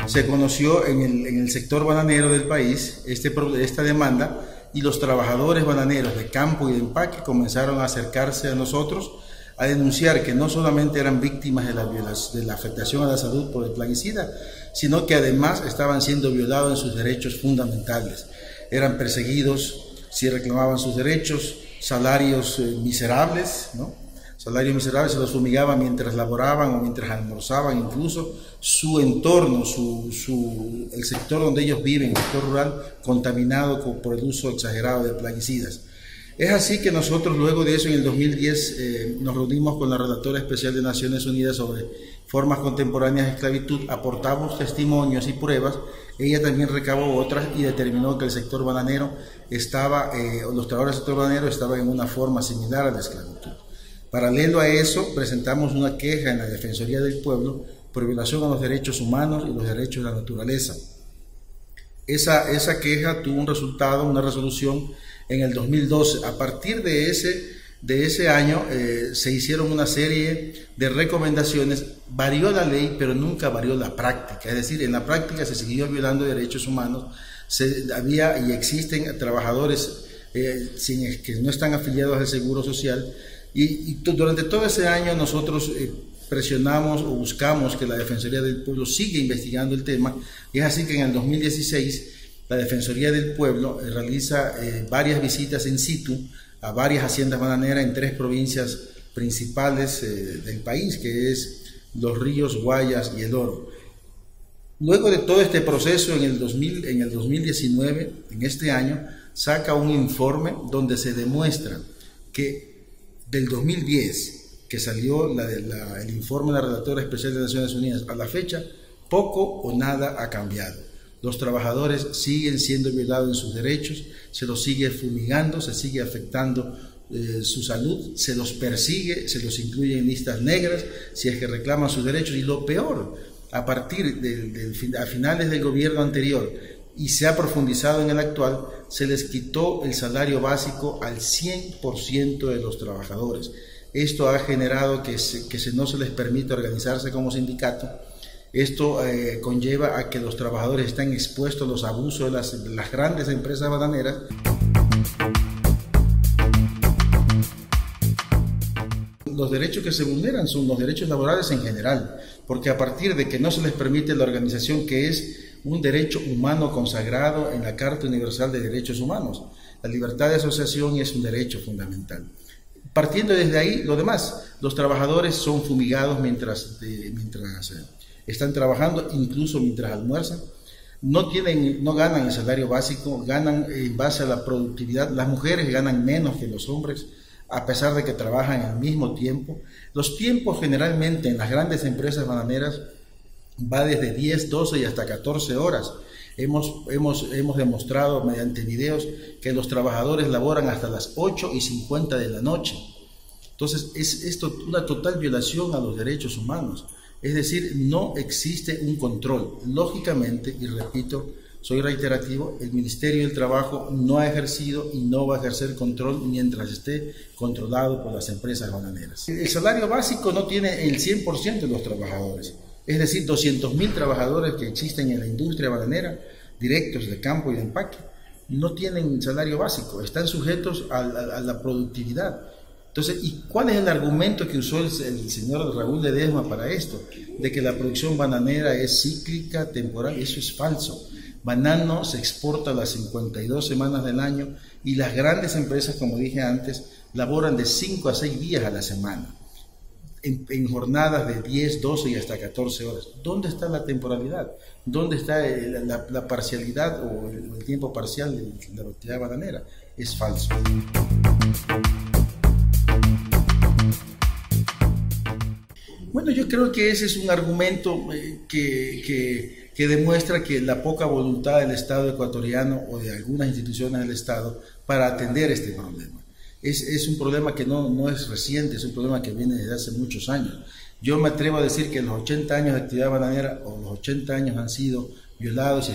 Se conoció en el sector bananero del país esta demanda, y los trabajadores bananeros de campo y de empaque comenzaron a acercarse a nosotros a denunciar que no solamente eran víctimas de la afectación a la salud por el plaguicida, sino que además estaban siendo violados en sus derechos fundamentales. Eran perseguidos si reclamaban sus derechos, salarios miserables, ¿no? Salarios miserables, se los fumigaban mientras laboraban o mientras almorzaban, incluso su entorno, el sector donde ellos viven, el sector rural, contaminado por el uso exagerado de plaguicidas. Es así que nosotros luego de eso en el 2010 nos reunimos con la Relatora Especial de Naciones Unidas sobre formas contemporáneas de esclavitud, aportamos testimonios y pruebas, ella también recabó otras y determinó que el sector bananero los trabajadores del sector bananero estaban en una forma similar a la esclavitud. Paralelo a eso, presentamos una queja en la Defensoría del Pueblo por violación a los derechos humanos y los derechos de la naturaleza. Esa queja tuvo un resultado, una resolución en el 2012. A partir de ese año se hicieron una serie de recomendaciones. Varió la ley, pero nunca varió la práctica. Es decir, en la práctica se siguió violando derechos humanos. Había y existen trabajadores que no están afiliados al Seguro Social. Y durante todo ese año nosotros presionamos o buscamos que la Defensoría del Pueblo siga investigando el tema, y es así que en el 2016 la Defensoría del Pueblo realiza varias visitas in situ a varias haciendas bananeras en 3 provincias principales del país, que es Los Ríos, Guayas y El Oro. Luego de todo este proceso, en el 2019, en este año, saca un informe donde se demuestra que del 2010, que salió el informe de la Relatora Especial de Naciones Unidas, a la fecha, poco o nada ha cambiado. Los trabajadores siguen siendo violados en sus derechos, se los sigue fumigando, se sigue afectando su salud, se los persigue, se los incluye en listas negras si es que reclaman sus derechos, y lo peor, a finales del gobierno anterior, y se ha profundizado en el actual, se les quitó el salario básico al 100% de los trabajadores. Esto ha generado que no se les permita organizarse como sindicato. Esto conlleva a que los trabajadores están expuestos a los abusos de las grandes empresas bananeras. Los derechos que se vulneran son los derechos laborales en general, porque a partir de que no se les permite la organización, que es un derecho humano consagrado en la Carta Universal de Derechos Humanos. La libertad de asociación es un derecho fundamental. Partiendo desde ahí, lo demás, los trabajadores son fumigados mientras están trabajando, incluso mientras almuerzan. No ganan el salario básico, ganan en base a la productividad. Las mujeres ganan menos que los hombres, a pesar de que trabajan al mismo tiempo. Los tiempos generalmente en las grandes empresas bananeras va desde 10, 12 y hasta 14 horas. Hemos demostrado mediante videos que los trabajadores laboran hasta las 8:50 de la noche. Entonces es esto una total violación a los derechos humanos. Es decir, no existe un control. Lógicamente, y repito, soy reiterativo, el Ministerio del Trabajo no ha ejercido y no va a ejercer control mientras esté controlado por las empresas bananeras. El salario básico no tiene el 100% de los trabajadores. Es decir, 200.000 trabajadores que existen en la industria bananera, directos de campo y de empaque, no tienen salario básico, están sujetos a la productividad. Entonces, ¿y cuál es el argumento que usó el señor Raúl Ledesma para esto? De que la producción bananera es cíclica, temporal. Eso es falso. Banano se exporta a las 52 semanas del año, y las grandes empresas, como dije antes, laboran de 5 a 6 días a la semana. En jornadas de 10, 12 y hasta 14 horas. ¿Dónde está la temporalidad? ¿Dónde está la parcialidad o el tiempo parcial de la actividad bananera? Es falso. Bueno, yo creo que ese es un argumento que demuestra que la poca voluntad del Estado ecuatoriano o de algunas instituciones del Estado para atender este problema. Es un problema que no es reciente, es un problema que viene desde hace muchos años. Yo me atrevo a decir que los 80 años de actividad bananera o los 80 años han sido violados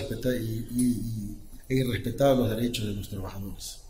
y respetados los derechos de los trabajadores.